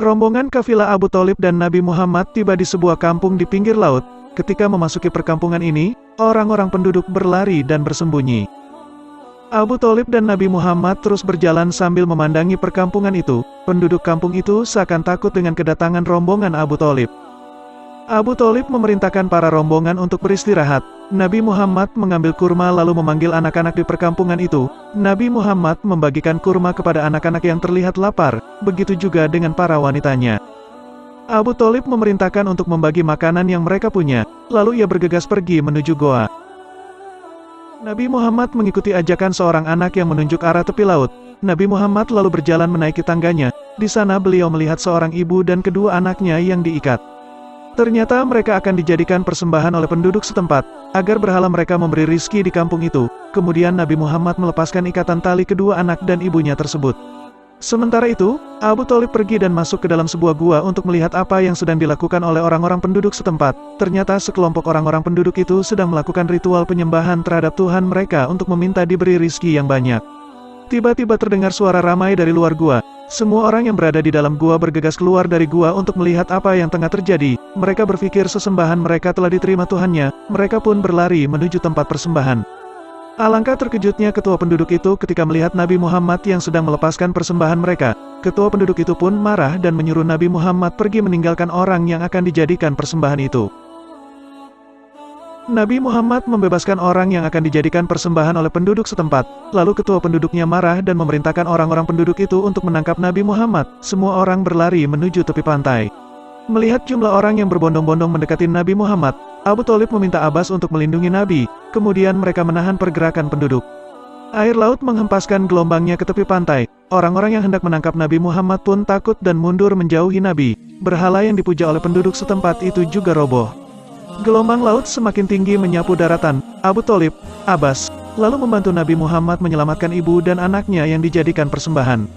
Rombongan kafilah Abu Thalib dan Nabi Muhammad tiba di sebuah kampung di pinggir laut. Ketika memasuki perkampungan ini, orang-orang penduduk berlari dan bersembunyi. Abu Thalib dan Nabi Muhammad terus berjalan sambil memandangi perkampungan itu. Penduduk kampung itu seakan takut dengan kedatangan rombongan Abu Thalib. Abu Thalib memerintahkan para rombongan untuk beristirahat. Nabi Muhammad mengambil kurma lalu memanggil anak-anak di perkampungan itu. Nabi Muhammad membagikan kurma kepada anak-anak yang terlihat lapar, begitu juga dengan para wanitanya. Abu Thalib memerintahkan untuk membagi makanan yang mereka punya, lalu ia bergegas pergi menuju goa. Nabi Muhammad mengikuti ajakan seorang anak yang menunjuk arah tepi laut. Nabi Muhammad lalu berjalan menaiki tangganya. Di sana beliau melihat seorang ibu dan kedua anaknya yang diikat. Ternyata mereka akan dijadikan persembahan oleh penduduk setempat, agar berhala mereka memberi rizki di kampung itu. Kemudian Nabi Muhammad melepaskan ikatan tali kedua anak dan ibunya tersebut. Sementara itu, Abu Thalib pergi dan masuk ke dalam sebuah gua untuk melihat apa yang sedang dilakukan oleh orang-orang penduduk setempat. Ternyata sekelompok orang-orang penduduk itu sedang melakukan ritual penyembahan terhadap Tuhan mereka untuk meminta diberi rizki yang banyak. Tiba-tiba terdengar suara ramai dari luar gua. Semua orang yang berada di dalam gua bergegas keluar dari gua untuk melihat apa yang tengah terjadi. Mereka berpikir sesembahan mereka telah diterima Tuhannya. Mereka pun berlari menuju tempat persembahan. Alangkah terkejutnya ketua penduduk itu ketika melihat Nabi Muhammad yang sedang melepaskan persembahan mereka. Ketua penduduk itu pun marah dan menyuruh Nabi Muhammad pergi meninggalkan orang yang akan dijadikan persembahan itu. Nabi Muhammad membebaskan orang yang akan dijadikan persembahan oleh penduduk setempat. Lalu ketua penduduknya marah dan memerintahkan orang-orang penduduk itu untuk menangkap Nabi Muhammad. Semua orang berlari menuju tepi pantai. Melihat jumlah orang yang berbondong-bondong mendekati Nabi Muhammad, Abu Thalib meminta Abbas untuk melindungi Nabi. Kemudian mereka menahan pergerakan penduduk. Air laut menghempaskan gelombangnya ke tepi pantai. Orang-orang yang hendak menangkap Nabi Muhammad pun takut dan mundur menjauhi Nabi. Berhala yang dipuja oleh penduduk setempat itu juga roboh. Gelombang laut semakin tinggi menyapu daratan. Abu Thalib, Abbas, lalu membantu Nabi Muhammad menyelamatkan ibu dan anaknya yang dijadikan persembahan.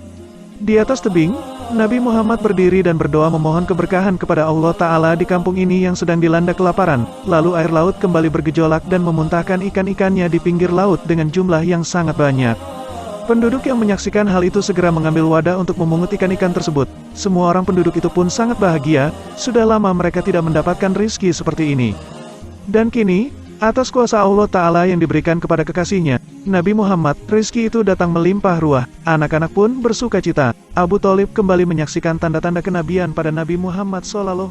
Di atas tebing, Nabi Muhammad berdiri dan berdoa memohon keberkahan kepada Allah Ta'ala di kampung ini yang sedang dilanda kelaparan. Lalu air laut kembali bergejolak dan memuntahkan ikan-ikannya di pinggir laut dengan jumlah yang sangat banyak. Penduduk yang menyaksikan hal itu segera mengambil wadah untuk memungut ikan-ikan tersebut. Semua orang penduduk itu pun sangat bahagia, sudah lama mereka tidak mendapatkan rizki seperti ini. Dan kini, atas kuasa Allah Ta'ala yang diberikan kepada kekasihnya, Nabi Muhammad, rizki itu datang melimpah ruah. Anak-anak pun bersuka cita. Abu Thalib kembali menyaksikan tanda-tanda kenabian pada Nabi Muhammad SAW.